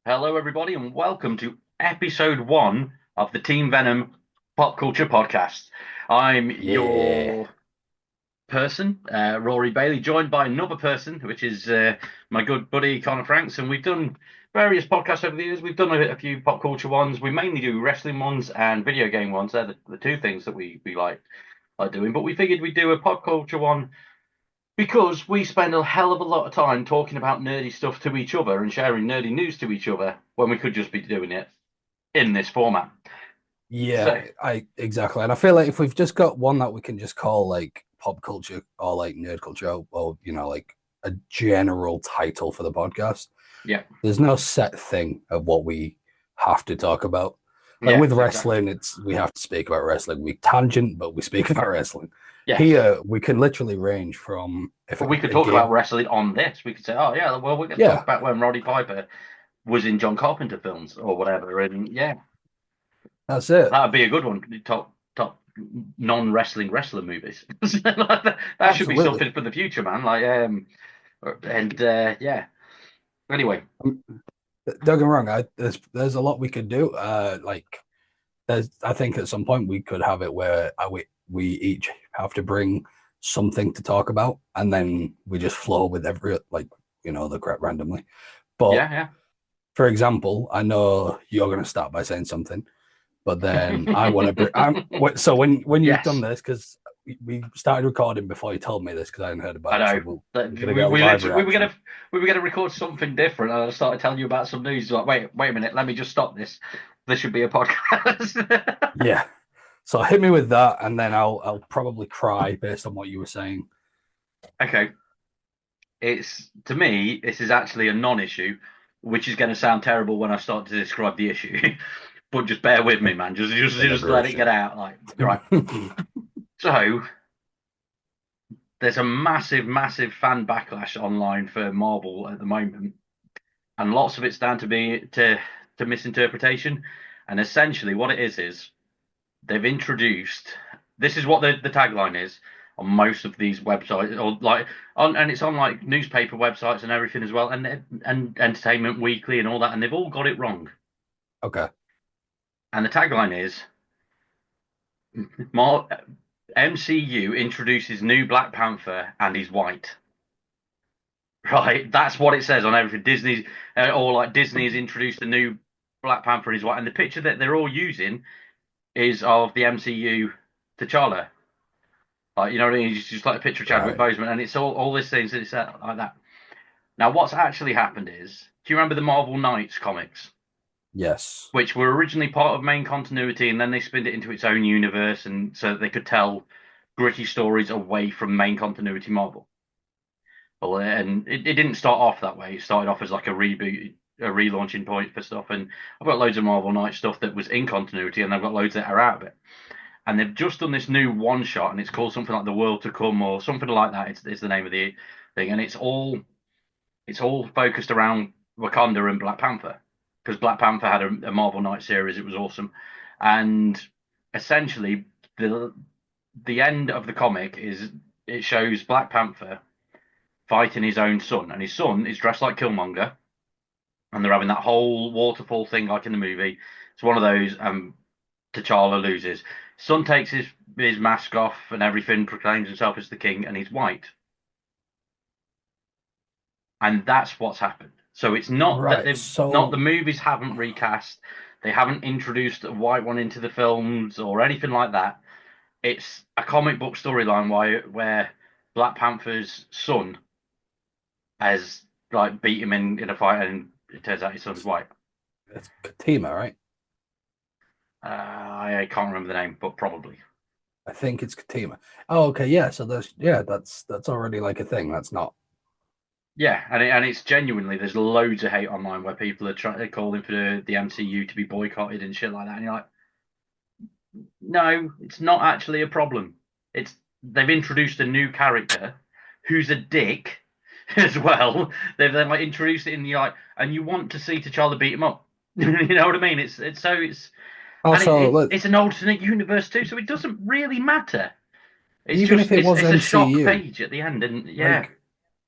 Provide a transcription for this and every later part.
Hello, everybody, and welcome to episode one of the Team Venom Pop Culture Podcast. I'm Yeah. your person, Rory Bailey, joined by another person, which is my good buddy Connor Franks, and we've done various podcasts over the years. We've done a few pop culture ones. We mainly do wrestling ones and video game ones. They're the two things that we like doing. But we figured we'd do a pop culture one because we spend a hell of a lot of time talking about nerdy stuff to each other and sharing nerdy news to each other when we could just be doing it in this format. Yeah, So, I exactly. And I feel like if we've just got one that we can just call like pop culture or like nerd culture or like a general title for the podcast, yeah, there's no set thing of what we have to talk about. Like yeah, with exactly. wrestling, it's we have to speak about wrestling. We tangent, but we speak about wrestling. Yes. Here we can literally range from if But we could a talk about game. wrestling on this. We could say, oh, yeah, well, we're going to talk Yeah, about when Roddy Piper was in John Carpenter films or whatever. And yeah, that's it. that would be a good one. Top non-wrestling wrestler movies. That should be Absolutely. something for the future, man. And yeah. Anyway, Don't get me wrong. There's a lot we could do. I think at some point we could have it where we each have to bring something to talk about, and then we just flow with every the crap randomly. But yeah, for example, I know you're going to start by saying something, but then I want to bring. yeah. So when you've done Yes. this, because we started recording before you told me this because I hadn't heard I about it, so know. we're gonna get a We live literally reaction. we were gonna record something different, and I started telling you about some news. Like, wait a minute, let me just stop this. This should be a podcast. Yeah. So hit me with that, and then I'll probably cry based on what you were saying. Okay, it's to me, this is actually a non-issue, which is going to sound terrible when I start to describe the issue. But just bear with me, man. Just let it get Deliberation. out. Like, right. So there's a massive fan backlash online for Marvel at the moment, and lots of it's down to misinterpretation. And essentially, what it is they've introduced. This is what the tagline is on most of these websites, or like on, and it's on like newspaper websites and everything as well, and Entertainment Weekly and all that, and they've all got it wrong. Okay. And the tagline is Mar- MCU introduces new Black Panther and he's white. Right, that's what it says on everything. Disney or like Disney has introduced a new Black Panther and he's white, and the picture that they're all using is of the MCU T'Challa. Like, you know what I mean? It's just like a picture of Chadwick Right. Boseman, and it's all these things that it's like that. Now, what's actually happened is, do you remember the Marvel Knights comics, Yes. which were originally part of main continuity, and then they spinned it into its own universe, and so that they could tell gritty stories away from main continuity Marvel. Well, and it didn't start off that way. It started off as like a reboot, a relaunching point for stuff. And I've got loads of Marvel Knights stuff that was in continuity, and I've got loads that are out of it. And they've just done this new one shot, and it's called something like The World to Come or something like that. It's the name of the thing, and it's all focused around Wakanda and Black Panther because Black Panther had a Marvel Knight series. It was awesome, and essentially the the end of the comic is it shows Black Panther fighting his own son, and his son is dressed like Killmonger, and they're having that whole waterfall thing like in the movie. It's one of those. T'Challa loses. Son takes his mask off and everything, proclaims himself as the king, and he's white. And that's what's happened. So it's not that Right. they've not the So movies haven't recast, they haven't introduced a white one into the films or anything like that. It's a comic book storyline where Black Panther's son has like beat him in a fight, and it turns out his son's white. it's Katima, right? I can't remember the name, but probably. I think it's Katima. Oh, okay. Yeah. So that's already like a thing. That's not Yeah, and it's genuinely there's loads of hate online where people are trying calling for the MCU to be boycotted and shit like that, and you're like, no, it's not actually a problem. It's they've introduced a new character who's a dick as well. They've then like introduced it in the like, and you want to see T'Challa beat him up. You know what I mean? It's and also it's an alternate universe too, so it doesn't really matter. It's even just if it was it's a shock MCU, page at the end, and yeah, like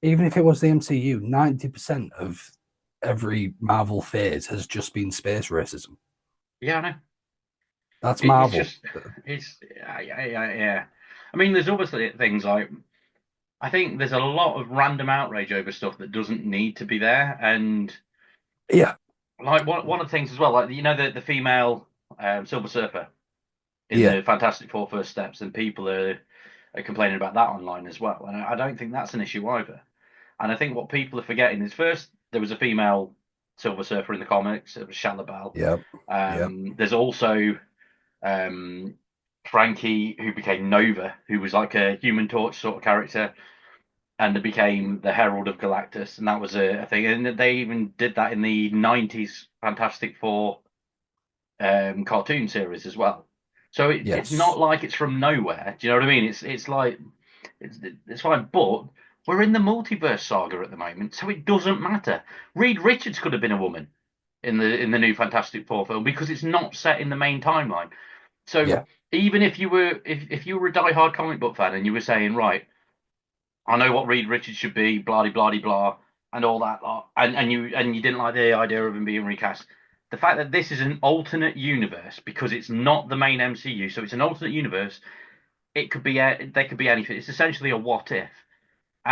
even if it was the MCU, 90% of every Marvel phase has just been space racism. Yeah, I know. That's It's Marvel. just, yeah. I mean, there's obviously things like, I think there's a lot of random outrage over stuff that doesn't need to be there. And Yeah, like one of the things as well, like, the female Silver Surfer in yeah, the Fantastic Four First Steps, and people are complaining about that online as well. And I don't think that's an issue either. And I think what people are forgetting is, first, there was a female Silver Surfer in the comics. It was Shalabal. yeah, yeah, There's also um, Frankie, who became Nova, who was like a Human Torch sort of character, and it became the Herald of Galactus, and that was a thing. And they even did that in the '90s Fantastic Four cartoon series as well. So it's yes, not like it's from nowhere. Do you know what I mean? It's like it's it's fine, but we're in the multiverse saga at the moment, so it doesn't matter. Reed Richards could have been a woman in the new Fantastic Four film because it's not set in the main timeline. So yeah, even if you were a diehard comic book fan and you were saying, right, I know what Reed Richards should be, blah blah blah, and all that lot, and you didn't like the idea of him being recast. The fact that this is an alternate universe because it's not the main MCU, so it's an alternate universe. It could be there could be anything. It's essentially a what if,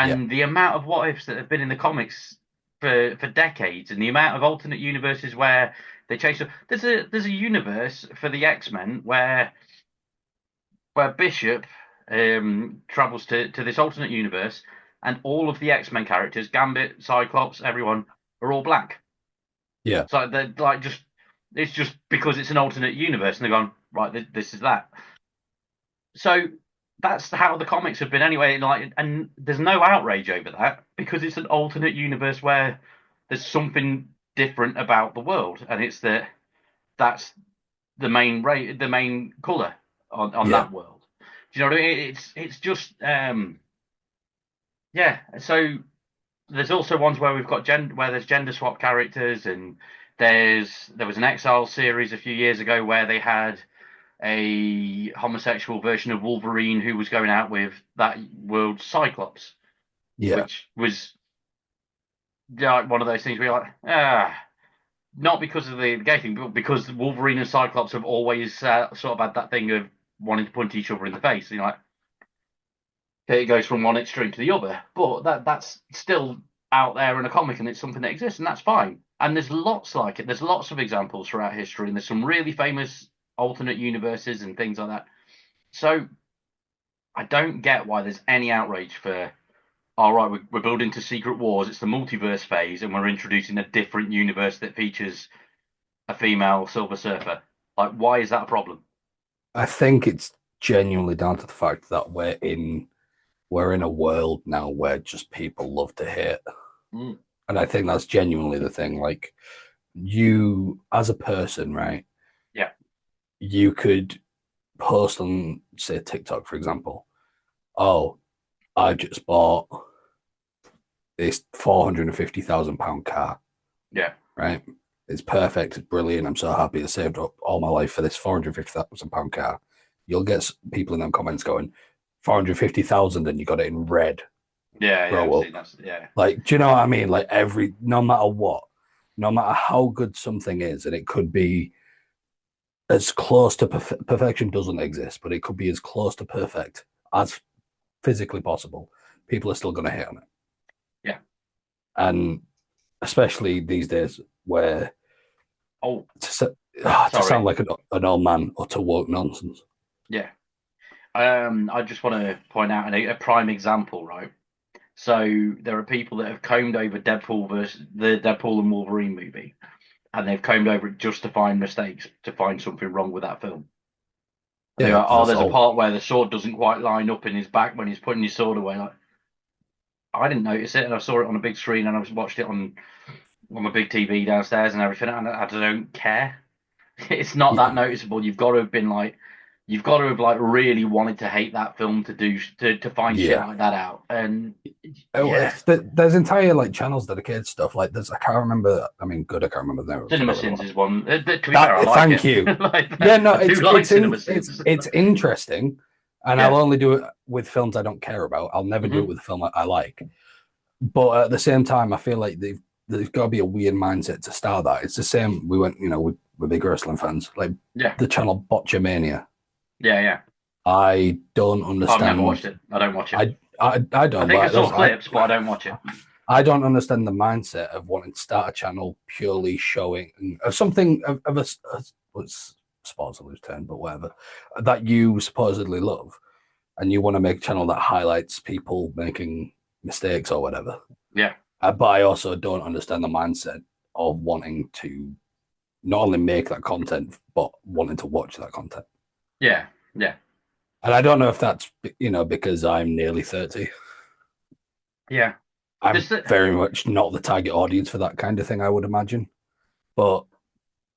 yeah, and the amount of what ifs that have been in the comics for decades, and the amount of alternate universes where they change. So there's a universe for the X-Men where Bishop travels to this alternate universe, and all of the X-Men characters, Gambit, Cyclops, everyone, are all black. yeah, So they're like, just it's just because it's an alternate universe, and they're going, right, this is that. So that's how the comics have been anyway. Like, and there's no outrage over that because it's an alternate universe where there's something different about the world, and it's that that's the main color on yeah, that world. Do you know what I mean? It's just yeah. So there's also ones where we've got where there's gender swap characters, and there was an Exile series a few years ago where they had a homosexual version of Wolverine who was going out with that world's Cyclops, yeah, which was, yeah, one of those things where you're like, not because of the gay thing, but because Wolverine and Cyclops have always sort of had that thing of wanting to punch each other in the face. You know, like, it goes from one extreme to the other, but that's still out there in a comic, and it's something that exists, and that's fine. And there's lots like it. There's lots of examples throughout history, and there's some really famous alternate universes and things like that. So I don't get why there's any outrage for, all right, we're building to Secret Wars. It's the multiverse phase, and we're introducing a different universe that features a female Silver Surfer. Like, why is that a problem? I think it's genuinely down to the fact that we're in a world now where just people love to hate. Mm, And I think that's genuinely the thing. Like, you as a person, right? yeah, You could post on, say, TikTok, for example. Oh, I just bought this £450,000 car, yeah, right? It's perfect. It's brilliant. I'm so happy. I saved up all my life for this £450,000 car. You'll get people in them comments going, 450,000 and you got it in red. yeah. I've Grow seen up. that. Yeah, Like, do you know what I mean? Like, no matter what, no matter how good something is, and it could be as close to perfection doesn't exist, but it could be as close to perfect as physically possible. People are still going to hate on it, yeah. and especially these days where Oh, to sound sorry. like an old man, utter woke nonsense. Yeah. I just want to point out a prime example, right? So there are people that have combed over Deadpool versus the Deadpool and Wolverine movie, and they've combed over it just to find mistakes, to find something wrong with that film. And they Yeah, go, because oh, that's there's a all. part where the sword doesn't quite line up in his back when he's putting his sword away. Like, I didn't notice it, and I saw it on a big screen, and I watched it on my big TV downstairs and everything, and I don't care. It's not Yeah, that noticeable. You've got to have been like, you've got to have like really wanted to hate that film to find shit yeah. like that out. And Oh, yeah, there's entire like channels dedicated to stuff like this. I can't remember. I mean, good. I can't remember the name of it, so I Cinema don't really Sins want is one. To be that. fair, I like Thank it. you. Like, Yeah, no, I do like Cinema it's Sins. it's interesting, and I'll Yeah. only do it with films I don't care about. I'll never do it Hmm. with a film I like. But at the same time, I feel like there's got to be a weird mindset to start that. It's the same. We went, we're big wrestling fans. Like Yeah, the channel Botchamania. yeah, yeah. I don't I've never watched understand. it. I don't watch it. I I don't, think I but saw clips, but I don't watch it. I don't understand the mindset of wanting to start a channel purely showing of something of what's sports a loose term, but whatever, that you supposedly love, and you want to make a channel that highlights people making mistakes or whatever. Yeah, But I also don't understand the mindset of wanting to not only make that content, but wanting to watch that content. yeah, yeah, And I don't know if that's, because I'm nearly 30. yeah. I'm Just that, very much not the target audience for that kind of thing, I would imagine. But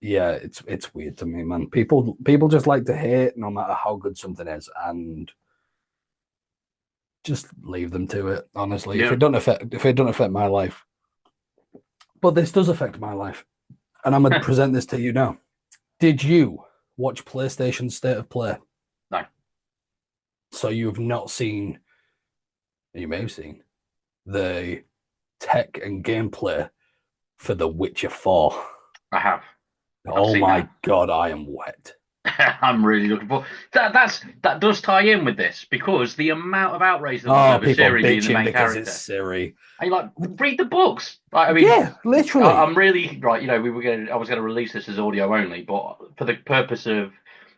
yeah, it's weird to me, man. People just like to hate no matter how good something is, and just leave them to it. Honestly, yeah. if it don't affect my life, but this does affect my life, and I'm gonna present this to you now. Did you watch PlayStation State of Play? No, So you've not seen, you may have seen the tech and gameplay for The Witcher 4. I have. I've Oh seen my that. god, I am wet. I'm really looking for that does tie in with this because the amount of outrage that was Oh, over people Siri being the bitching main because it's character. Siri. And you're like, read the books. Like, I mean, Yeah, literally. I'm really right. I was going to release this as audio only, but for the purpose of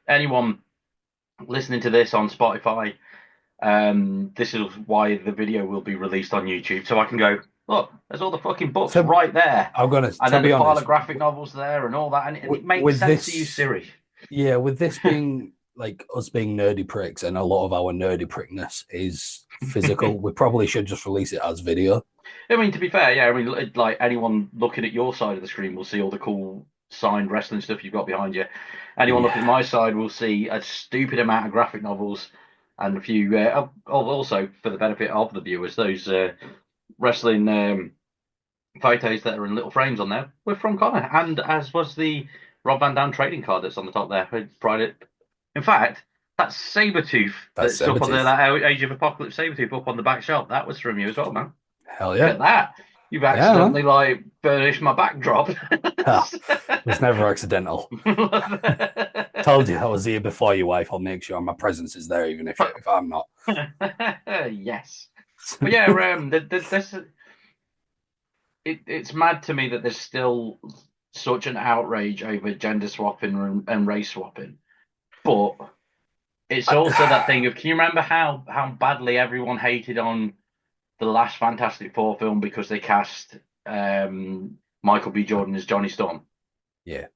anyone listening to this on Spotify, this is why the video will be released on YouTube, so I can go, look, there's all the fucking books To right there, I'm gonna and to then the be pile honest, of graphic novels there and all that, and it makes with sense to use this, Siri. yeah, with this being like us being nerdy pricks, and a lot of our nerdy prickness is physical, we probably should just release it as video. I mean, to be fair, yeah, I mean, like anyone looking at your side of the screen will see all the cool signed wrestling stuff you've got behind you. Anyone looking at Yeah, my side will see a stupid amount of graphic novels and a few. Also, for the benefit of the viewers, those wrestling photos that are in little frames on there were from Connor, and as was the Rob Van Dam trading card that's on the top there. In fact, that Sabretooth that's that's up on there, Sabretooth. that Age of Apocalypse Sabretooth up on the back shelf, that was from you as well, man. Hell Look yeah, at that. You've yeah, man. accidentally like burnished my backdrop. Ha, it was never accidental. Told you I was here before your wife. I'll make sure my presence is there, even if I'm not. Yes. But yeah, it's mad to me that there's still such an outrage over gender swapping and race swapping. But it's also that thing of, can you remember how badly everyone hated on the last Fantastic Four film because they cast Michael B. Jordan as Johnny Storm? Yeah,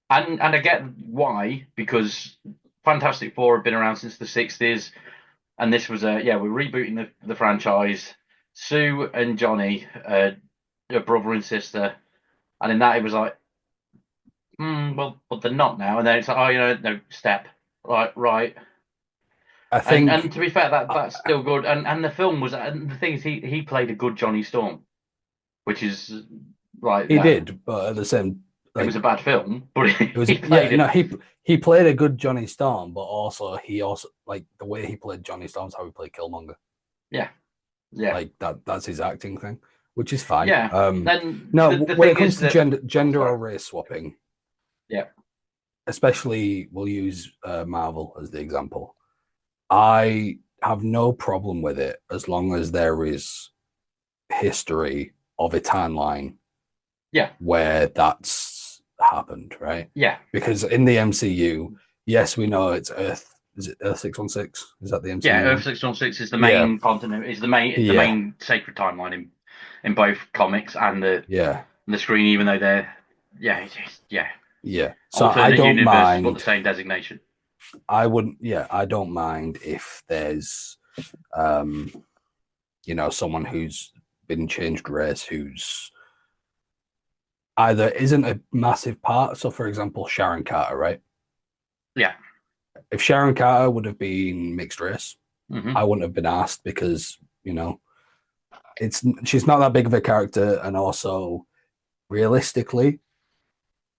And I get why, because Fantastic Four have been around since the 60s, and this was we're rebooting the franchise. Sue and Johnny, a brother and sister, and in that it was like, well, but they're not now, and then it's like, oh, no, step, right. I And think to be fair, that's still good. And the film was, and the thing is, he played a good Johnny Storm, which is like he that. did, but at the same, It was a like bad film, but it was, he yeah, played no, it. he played a good Johnny Storm, but also he also like the way he played Johnny Storm's how he played Killmonger. Yeah, yeah, Like that's his acting thing, which is fine. yeah. Then No, the when it thing comes is to that, oh, gender sorry, or race swapping, yeah, especially we'll use Marvel as the example. I have no problem with it as long as there is history of a timeline yeah, where that's happened, right? yeah, Because in the MCU, yes, we know it's Earth. Is it Earth 616? Is that the yeah. MCU Earth one? 616 is the Yeah, main continent, is the yeah, main sacred timeline in both comics and yeah, the screen, even though they're yeah yeah. So I alternate don't universes but the mind. same designation. I wouldn't. Yeah, I don't mind if there's, um, someone who's been changed race who's either isn't a massive part. So, for example, Sharon Carter, right? Yeah. If Sharon Carter would have been mixed race, Hmm. I wouldn't have been asked because she's not that big of a character, and also realistically,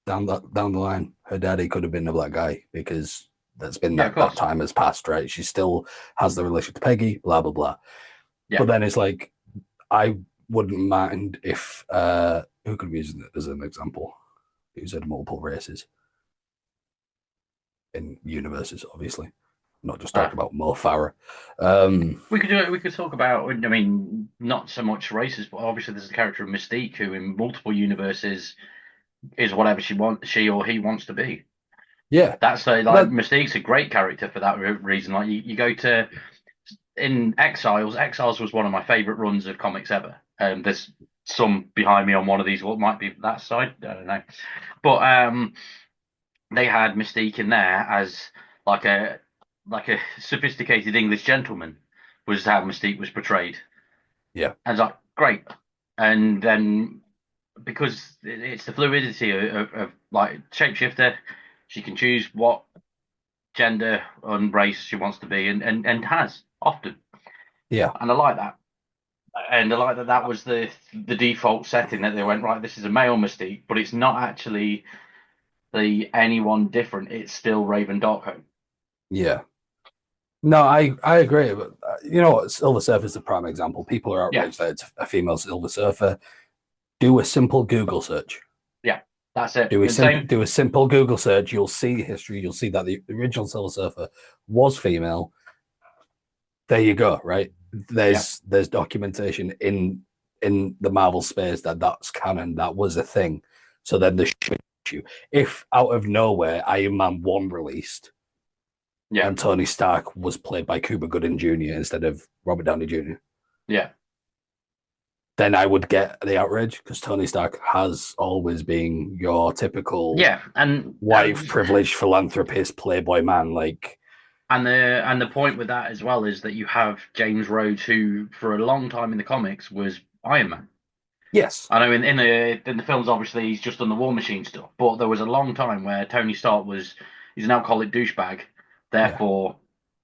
down the line, her daddy could have been a black guy because that's been Yeah, of that course. time has passed, right? She still has the relation to Peggy, blah blah blah. Yeah. But then it's like I wouldn't mind if who could we use as an example? Who's had multiple races in universes, obviously. Not just Uh, talking about Mo Farah. Um, we could do it. We could talk about. I mean, not so much races, but obviously there's the character of Mystique, who in multiple universes is whatever she or he wants to be. yeah, That's like that Mystique's a great character for that reason. Like you go to in Exiles. Exiles was one of my favorite runs of comics ever. There's some behind me on one of these. What might be that side? I don't know. But they had Mystique in there as like a like a sophisticated English gentleman was how Mystique was portrayed. yeah, And it's like great. And then because it's the fluidity of like shapeshifter, she can choose what gender and race she wants to be, and has often. yeah, And I like that. And I like that that was the default setting that they went right. This is a male Mystique, but it's not actually the anyone different. It's still Raven Darkhold. yeah. No, I agree. But you know what? Silver Surfer is a prime example. People are Yeah, outraged that it's a female Silver Surfer. Do a simple Google search. yeah, that's it. And same, Do a simple Google search. You'll see history. You'll see that the original Silver Surfer was female. There you go. Right yeah, there's documentation in the Marvel space that that's canon. That was a thing. So then the issue, if out of nowhere Iron Man 1 released yeah, and Tony Stark was played by Cuba Gooding Jr. instead of Robert Downey Jr., yeah, then I would get the outrage because Tony Stark has always been your typical yeah, white privileged philanthropist playboy man. Like, and the point with that as well is that you have James Rhodes, who for a long time in the comics was Iron Man. yes, I know in the films, obviously he's just done the War Machine stuff, but there was a long time where Tony Stark was he's an alcoholic douchebag, yeah, therefore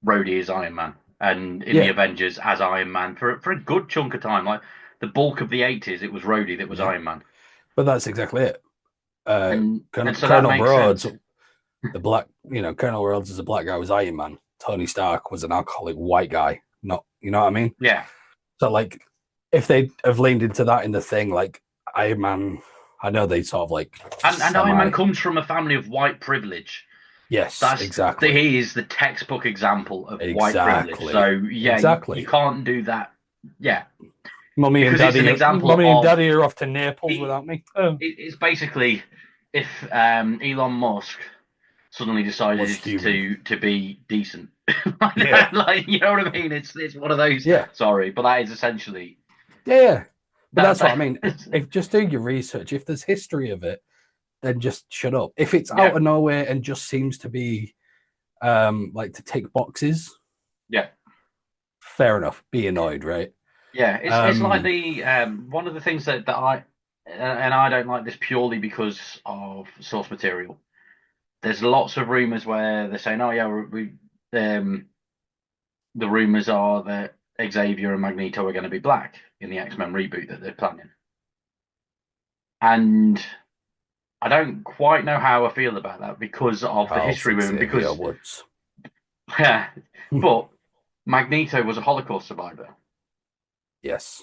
Rhodey is Iron Man, and in the yeah, Avengers as Iron Man for a good chunk of time, like the bulk of the 80s, it was Rhodey that was yeah. Iron Man, But that's exactly it. and so that Colonel makes Rhodes, sense. the black, Colonel Rhodes is a black guy was Iron Man. Tony Stark was an alcoholic white guy. Not, you know what I mean? Yeah, So like, if they have leaned into that in the thing, like Iron Man, I know they sort of like and Iron Man semi. comes from a family of white privilege. Yes, That's exactly, he is the textbook example of white privilege. So exactly, yeah, you exactly. can't do that. Yeah, because it's an example Mummy and of Daddy are off to Naples it, without me. Oh, it's basically if Elon Musk suddenly was decided human. to be decent, Yeah, like you know what I mean? It's one of those. yeah, Sorry, but that is essentially yeah, yeah. But that. that's what I That mean. If just do your research, if there's history of it, then just shut up. If it's out yeah, of nowhere and just seems to be like to tick boxes, yeah, fair enough. Be annoyed, right? yeah. It's like Um, the one of the things that I and I don't like this purely because of source material. There's lots of rumors where they're saying, "Oh yeah, um, the rumors are that Xavier and Magneto are going to be black in the X-Men reboot that they're planning." And I don't quite know how I feel about that because of the Charles history with him. Xavier Because Woods. yeah, but Magneto was a Holocaust survivor, Yes.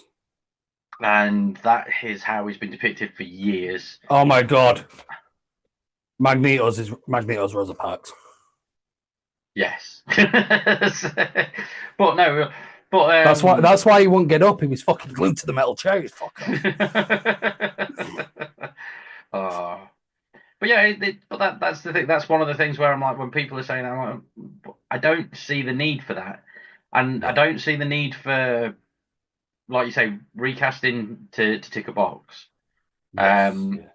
and that is how he's been depicted for years. Oh my God. Magneto's Rosa Parks. Yes, but no, but That's why he won't get up. He was fucking glued to the metal chair. He's fuck off. oh, but yeah, but that's the thing. That's one of the things where I'm like, when people are saying, I'm like, I don't see the need for that, and I Yeah. don't see the need for, like you say, recasting to tick a box. Yes. Um, Yeah.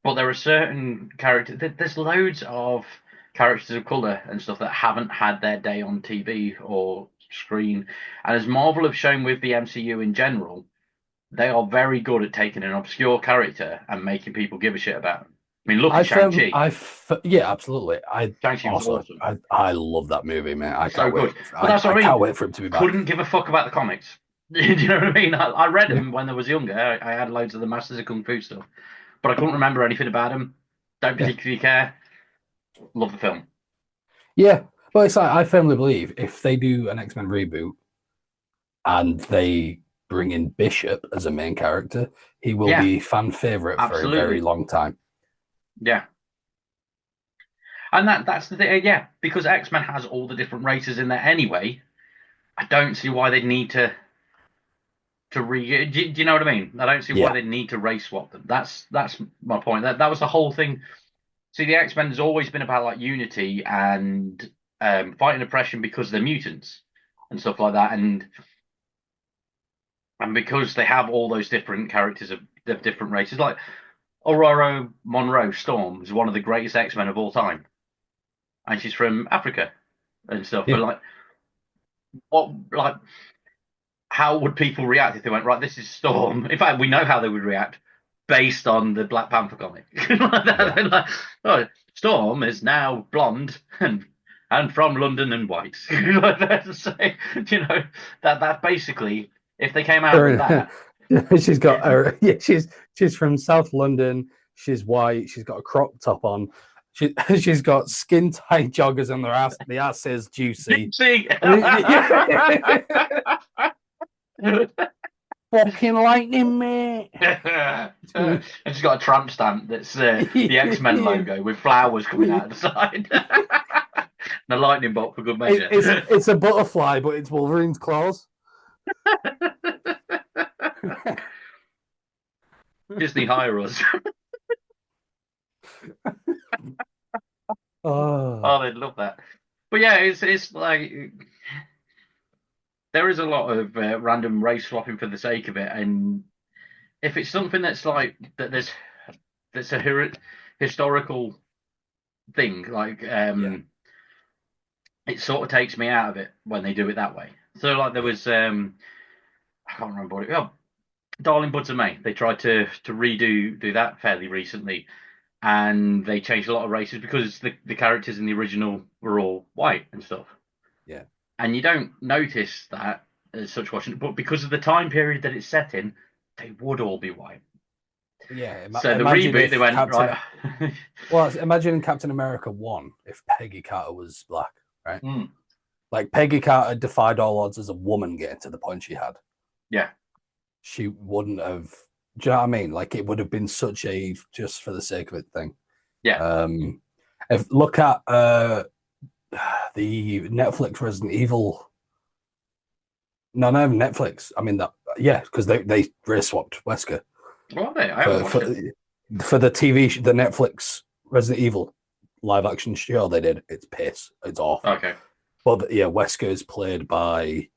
but there are certain characters. There's loads of characters of color and stuff that haven't had their day on TV or screen, and as Marvel have shown with the MCU in general, they are very good at taking an obscure character and making people give a shit about them. I mean, look at Shang-Chi. Yeah, absolutely. Shang-Chi was awesome. I love that movie, man. I So can't wait. good. But that's I what I can't mean. wait for him to be back. Couldn't give a fuck about the comics. Do you know what I mean? I read Yeah. them when I was younger. I had loads of the Masters of Kung Fu stuff, but I couldn't remember anything about them. Don't Yeah. particularly care. Love the film. Yeah. But it's like I firmly believe if they do an X-Men reboot and they bring in Bishop as a main character, he will Yeah, be fan favorite for a very absolutely. long time. Yeah. And that's the thing, yeah, because X-Men has all the different races in there anyway. I don't see why they need to. Do you know what I mean? I don't see why Yeah, they need to race swap them. That's my point. That was the whole thing. See, the X-Men has always been about like unity and fighting oppression because they're mutants and stuff like that, and because they have all those different characters of different races, like Aurora Monroe Storm is one of the greatest X-Men of all time, and she's from Africa and stuff. But yeah. like, what like how would people react if they went, right, this is Storm? In fact, we know how they would react based on the Black Panther comic. Yeah. Like, oh, Storm is now blonde and from London and white. So, you know, that basically, if they came out with that, She's got yeah, she's from South London. She's white. She's got a crop top on. She's got skin tight joggers on their ass. The ass is juicy. see, Fucking lightning, mate. and she's got a tramp stamp that's the X-Men logo with flowers coming out of the side. And a lightning bolt for good measure. It's a butterfly, but it's Wolverine's claws. Disney hire us. Oh, Oh, they'd love that. But yeah, it's like there is a lot of random race swapping for the sake of it, and if it's something that's like that, that's a historical thing, like yeah, it sort of takes me out of it when they do it that way. So like there yeah, was I can't remember what it. Oh, Darling Buds of May. They tried to redo do that fairly recently, and they changed a lot of races because the characters in the original were all white and stuff. yeah. And you don't notice that as such watching it, but because of the time period that it's set in, they would all be white. Yeah, So the imagine reboot, they if went Captain. right. Well, imagine Captain America 1 if Peggy Carter was black, right? Mm, Like Peggy Carter defied all odds as a woman getting to the point she had. yeah, She wouldn't have. Do you know what I mean? Like it would have been such a just for the sake of it thing. yeah. Um, if look at the Netflix Resident Evil. No, no, Netflix. I mean that. Yeah, because they race swapped Wesker What are they? I haven't for watched for it. for the the Netflix Resident Evil live action show they did. It's piss. It's awful. Okay. But yeah, Wesker is played by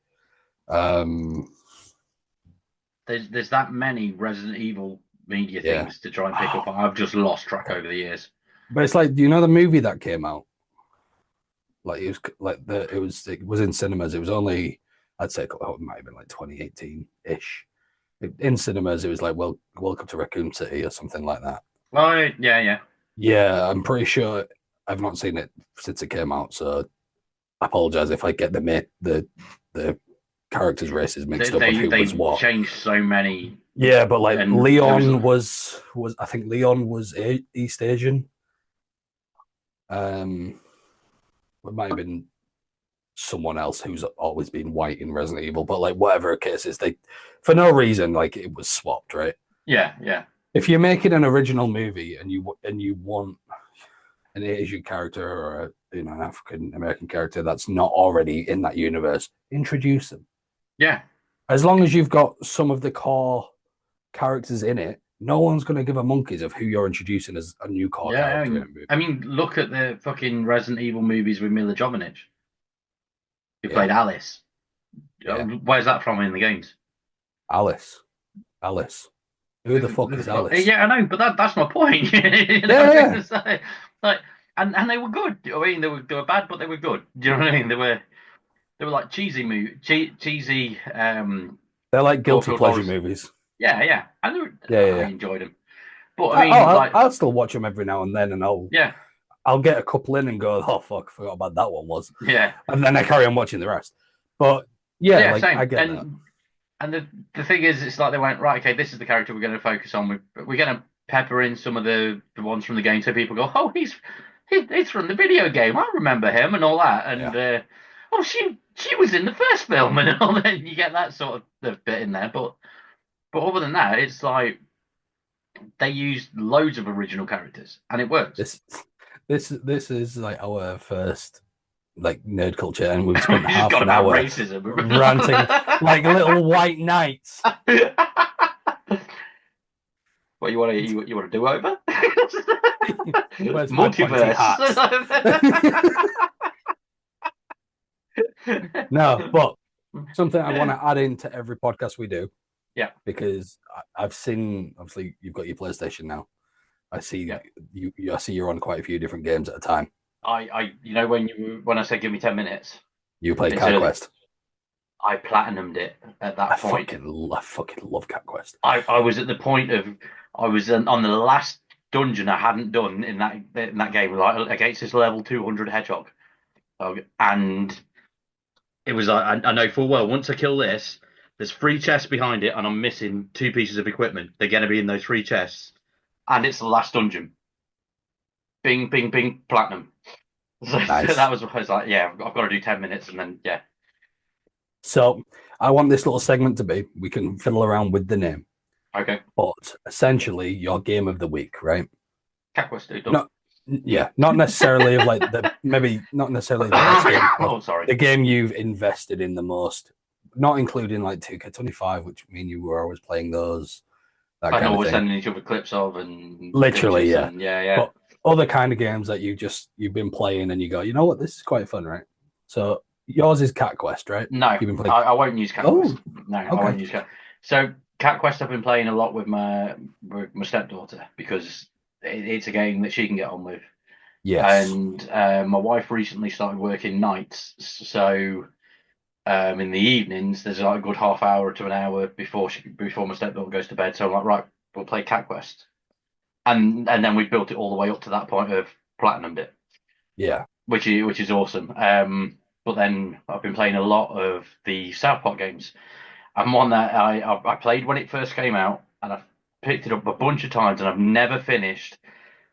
um There's that many Resident Evil media yeah. things to try and pick up. I've just lost track over the years. But it's like, do you know the movie that came out? Like it was like it was in cinemas. It was only I'd say it might have been like 2018 ish. In cinemas, it was like Welcome to Raccoon City or something like that. Oh yeah, yeah. Yeah, I'm pretty sure I've not seen it since it came out, so I apologize if I get the characters' races mixed up of who was They what. changed so many, Yeah, but like and there was Leon was I think Leon was East Asian. It might have been someone else who's always been white in Resident Evil, but like whatever the case is, they for no reason like it was swapped, right? yeah, yeah, If you're making an original movie and you want an Asian character or an African American character that's not already in that universe, introduce them. yeah. As long as you've got some of the core characters in it, no one's going to give a monkeys of who you're introducing as a new core Yeah, character in a movie. I mean, look at the fucking Resident Evil movies with Mila Jovovich, who Yeah, played Alice. yeah. Where's that from in the games? Alice. Alice. Who the fuck is Alice? Yeah, I know, but that's my point. You know, Yeah, like, and they were good. I mean, they were bad, but they were good. Do you know what I mean? They were like cheesy they're like guilty Garfield pleasure horrors. movies. Yeah, yeah, and Yeah, yeah, I yeah. enjoyed them. But I mean, like, I'll still watch them every now and then, and yeah, I'll get a couple in and go, oh fuck, I forgot about that one was, yeah, and then I carry on watching the rest. But yeah, yeah, like I same. get that. And the thing is, it's like they went, right, okay, this is the character we're going to focus on. We're going to pepper in some of the ones from the game so people go, oh, he's from the video game. I remember him and all that. And Yeah, Oh, she was in the first film, and all then you get that sort of bit in there. But other than that, it's like they used loads of original characters, and it works. This this is like our first like nerd culture, and we've spent We've just half got an about hour racism. ranting like little white knights. What you want to do over? Where's my pointy Multiverse. hat? No, but something I want to add into every podcast we do, Yeah, because I've seen, obviously you've got your PlayStation now. I see yeah. I see you're on quite a few different games at a time. You know when I said give me 10 minutes, You play it's Cat early. Quest. I platinumed it at I that point. fucking love Cat Quest. I was at the point of I was on the last dungeon I hadn't done in that game, like against this level 200 hedgehog, and it was like I know full well once I kill this, there's three chests behind it, and I'm missing two pieces of equipment. They're going to be in those three chests, and it's the last dungeon. Bing, bing, bing, platinum. So Nice. that was I was like, yeah, I've got to do 10 minutes, and then yeah, So I want this little segment to be, we can fiddle around with the name, okay. but essentially your game of the week, right? Cat Quest 2 done. Not yeah, not necessarily of like the maybe not necessarily the best game, but Oh, sorry. the game you've invested in the most, not including like 2K25, which mean you were always playing those, that I kind know of we're thing. sending each other clips of and Literally, pictures yeah. and yeah, yeah. But other kind of games that you've been playing and you go, you know what, this is quite fun, right? So yours is Cat Quest, right? No, You've been playing. I won't use Cat Quest. Oh, No, I okay. won't use Cat. So Cat Quest, I've been playing a lot with my stepdaughter because it's a game that she can get on with. Yes. And my wife recently started working nights, so in the evenings there's like a good half hour to an hour before my stepdaughter goes to bed. So I'm like, right, we'll play Cat Quest, and then we built it all the way up to that point of platinum bit, Yeah. which is awesome. But then I've been playing a lot of the South Park games. And one that I played when it first came out, and I've picked it up a bunch of times, and I've never finished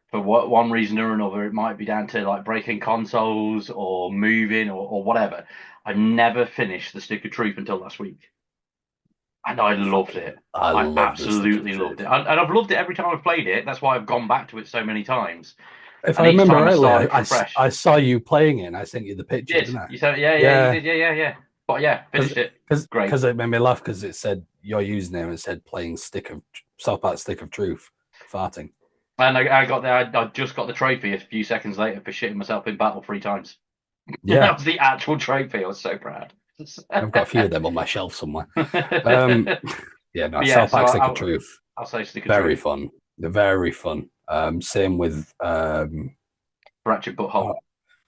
for one reason or another. It might be down to like breaking consoles or moving or whatever. I never finished the Stick of Truth until last week, and I loved it. I I love the Stick of absolutely loved Truth. it, and I've loved it every time I've played it. That's why I've gone back to it so many times, If I and each remember time I rightly, started from fresh. I saw you playing it and I sent you the You picture, did. didn't I? You said, yeah, yeah, you Yeah. did, yeah, yeah, yeah. But yeah, Because finished it. Great. it made me laugh because it said your username, it said playing South Park Stick of Truth, farting. And I got there. I just got the trophy a few seconds later for shitting myself in battle 3 times. Yeah. That was the actual trophy. I was so proud. I've got a few of them on my shelf somewhere. Um, But yeah, no, yeah, South so Park Stick of Truth, I'll say Stick of very Truth. fun. They're very fun. Same with Fractured Butthole.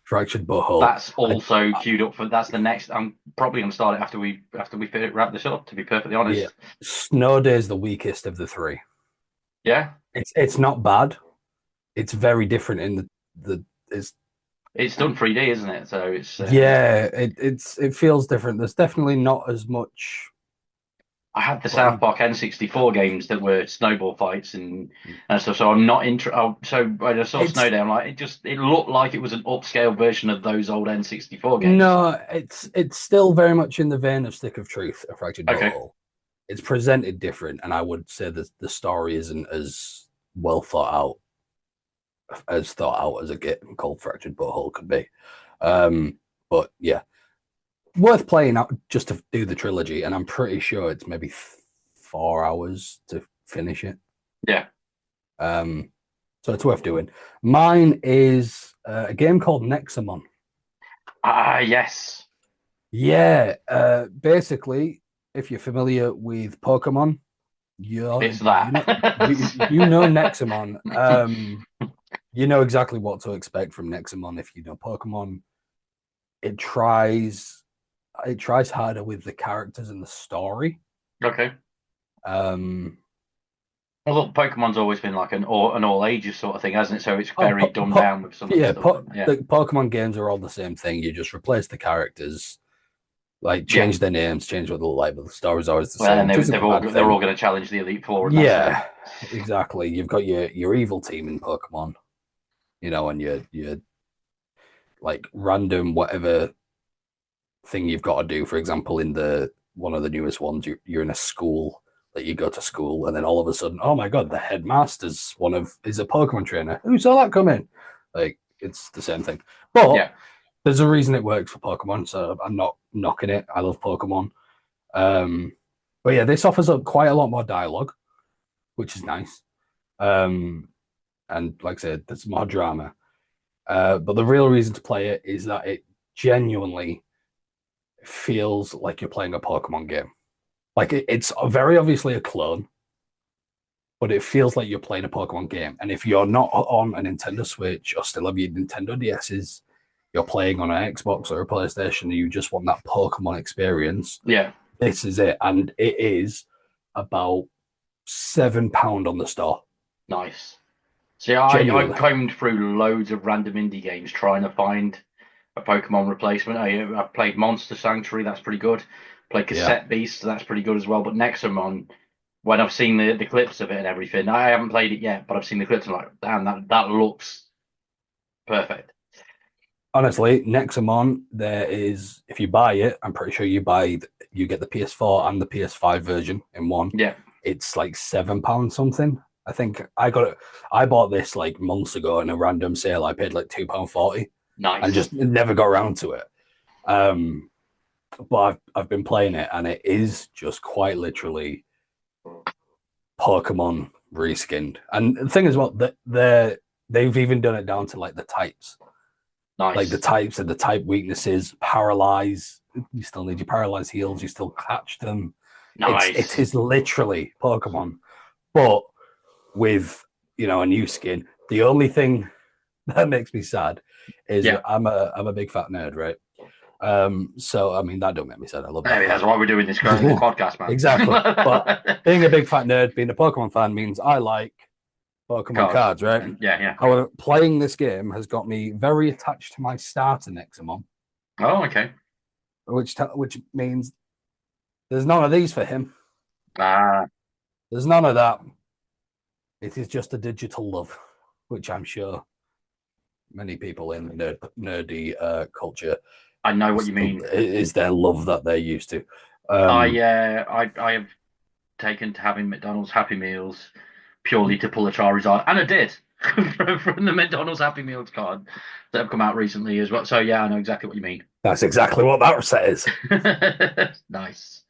Fractured Butthole. That's also queued up for. That's the next. I'm probably going to start it after we wrap this up. To be perfectly Yeah, honest. Snow Day is the weakest of the three. Yeah, It's not bad. It's very different in the it's it's done 3D, isn't it? So it's. yeah, it feels different. There's definitely not as much. I had the Well, South Park N64 games that were snowball fights and stuff. So I'm not so when I saw it's Snow Day, I'm like, it looked like it was an upscale version of those old N64 games. no, it's still very much in the vein of Stick of Truth, a Fractured Okay, Butthole. It's presented different, and I would say that the story isn't as well thought out as a game called Fractured Butthole could be. But yeah, worth playing out just to do the trilogy, and I'm pretty sure it's maybe 4 hours to finish it. yeah. So it's worth doing. Mine is a game called Nexamon. Ah, yes. Yeah, basically, if you're familiar with Pokemon, It's that. you know Nexamon. You know exactly what to expect from Nexamon if you know Pokemon. It tries harder with the characters and the story. Okay. Um, Well, look, Pokemon's always been like an all ages sort of thing, hasn't it? So it's oh, very dumbed down with some of the stuff. Yeah. the Pokemon games are all the same thing. You just replace the characters, like Yeah. change their names, change what they look like, but the story's always the Well, same. and Which isn't a bad they're all thing. going to challenge the Elite Four. And Yeah, exactly. You've got your evil team in Pokemon, and your like random whatever thing you've got to do. For example, in the one of the newest ones, you're in a school that you go to school, and then all of a sudden, oh my god, the headmaster's is a Pokemon trainer. Who saw that come in? Like it's the same thing, but Yeah, there's a reason it works for Pokemon, so I'm not knocking it. I love Pokemon. Um, but yeah, this offers up quite a lot more dialogue, which is nice. Um, and like I said, there's more drama. But the real reason to play it is that it genuinely feels like you're playing a Pokemon game. Like it's very obviously a clone, but it feels like you're playing a Pokemon game. And if you're not on a Nintendo Switch or still have your Nintendo DSs, you're playing on an Xbox or a PlayStation, and you just want that Pokemon experience, yeah, this is it. And it is about £7 on the store. nice. See, I Genuinely. combed through loads of random indie games trying to find a Pokemon replacement. I played Monster Sanctuary, that's pretty good. Played Yeah. Cassette Beast, that's pretty good as well. But Nexomon, when I've seen the clips of it and everything, I haven't played it yet, but I've seen the clips and I'm like, damn, that looks perfect. Honestly, Nexamon, there is, if you buy it, I'm pretty sure you get the PS4 and the PS5 version in one. Yeah, It's like £7 something. I think I bought this like months ago in a random sale. I paid like £2.40 and nice. just never got around to it. Um, but I've been playing it, and it is just quite literally Pokemon reskinned. And the thing is, well, that they've even done it down to like the types, like the Nice. types and the type weaknesses. Paralyze, you still need your paralyze heals. You still catch them. It Nice. is literally Pokemon, but with a new skin. The only thing that makes me sad is Yeah. I'm a big fat nerd, right? So I mean that don't make me sad. I love I that mean, that's part. why we're doing this podcast, Exactly. But man. being a big fat nerd, being a Pokemon fan means I like Pokemon Cards. cards, right? Yeah, yeah. However, playing this game has got me very attached to my starter Nexamon, Oh, okay. which means there's none of these for him. Ah, There's none of that. It is just a digital love, which I'm sure many people in nerdy culture I know what you mean. is their love that they're used to. I Um, uh, I have taken to having McDonald's Happy Meals purely to pull a Charizard, and I did from the McDonald's Happy Meals card that have come out recently as well. So yeah, I know exactly what you mean. that's exactly what that set is. Nice.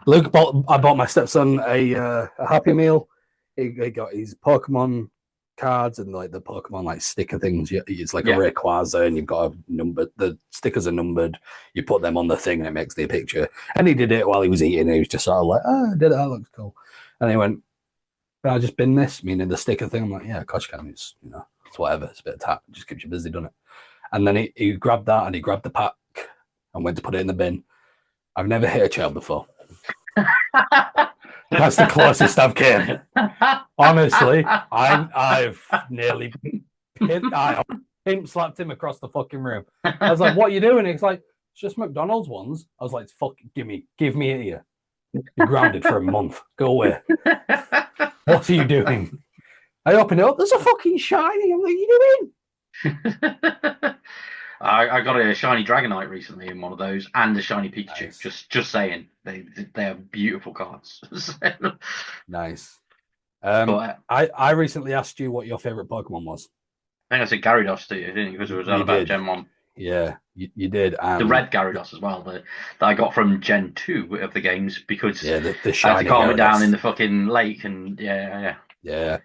I bought my stepson a Happy Meal. He got his Pokemon cards and like the Pokemon like sticker things. It's like a Yeah. Rayquaza, and you've got a number. The stickers are numbered. You put them on the thing, and it makes the picture. And he did it while he was eating. And he was just sort of like, "Oh, I did it. That looks cool." And he went, "Can I just bin this?" Meaning the sticker thing. I'm like, "Yeah, gosh, can it's whatever. It's a bit of tap. It just keeps you busy, doesn't it?" And then he grabbed that and he grabbed the pack and went to put it in the bin. I've never hit a child before. That's the closest I've came. Honestly, I've nearly pimp slapped him across the fucking room. I was like, "What are you doing?" He's like, "It's just McDonald's ones." I was like, "Fuck, give me it here. You're grounded for a month. Go away. What are you doing?" I open it up. There's a fucking shiny. I'm like, "What are you doing?" I got a shiny Dragonite recently in one of those, and a shiny Pikachu. Nice, Just saying, they are beautiful cards. nice. But I I recently asked you what your favorite Pokemon was. think I said Gyarados to you, didn't you? Because it was all You about did, Gen 1. yeah, you did, The and red Gyarados as well, that I got from Gen 2 of the games because yeah, the I had to shiny calm it down in Gyarados. the fucking lake, and yeah. Yeah.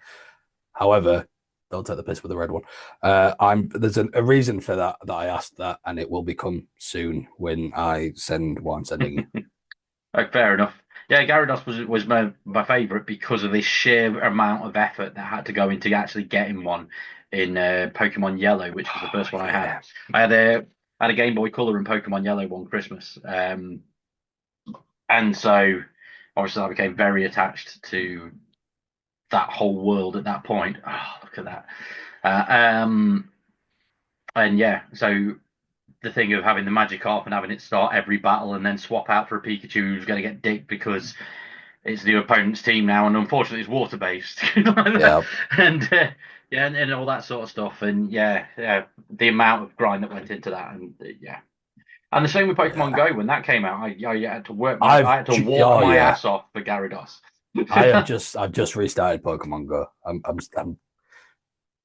However, don't take the piss with the red one. There's a reason for that I asked that, and it will become soon when I send what I'm sending you. Like, fair enough. Yeah, Gyarados was my favourite because of this sheer amount of effort that had to go into actually getting one in Pokemon Yellow, which was the Oh, first one I had. yeah. I had a Game Boy Color in Pokemon Yellow one Christmas, and so obviously I became very attached to that whole world at that point. Oh, look at that. Uh, um, and yeah, so the thing of having the Magikarp and having it start every battle and then swap out for a Pikachu who's going to get dicked because it's the opponent's team now, and unfortunately it's water based, Yeah. and yeah, and all that sort of stuff, and yeah, the amount of grind that went into that, and yeah, And the same with Pokemon Yeah, Go when that came out. I had to I I've had to walk oh my yeah, ass off for Gyarados. I've just restarted Pokemon Go. I'm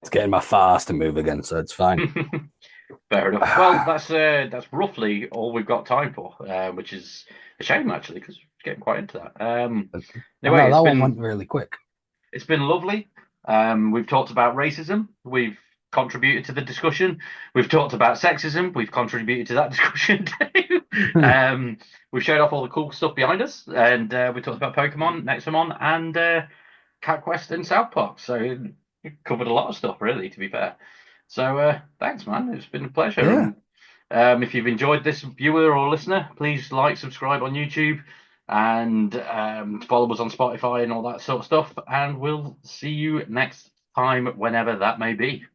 it's getting my fast to move again, so it's fine. Fair enough. Well, that's roughly all we've got time for, which is a shame actually because we're getting quite into that. I Anyway, know that one went really quick. it's been lovely. We've talked about racism. We've contributed to the discussion. We've talked about sexism. We've contributed to that discussion too. We've showed off all the cool stuff behind us, and we talked about Pokemon, Nexamon, and Cat Quest and South Park. So we covered a lot of stuff, really, to be fair. So thanks, man. It's been a pleasure. Yeah, And if you've enjoyed this, viewer or listener, please like, subscribe on YouTube, and follow us on Spotify and all that sort of stuff. And we'll see you next time, whenever that may be.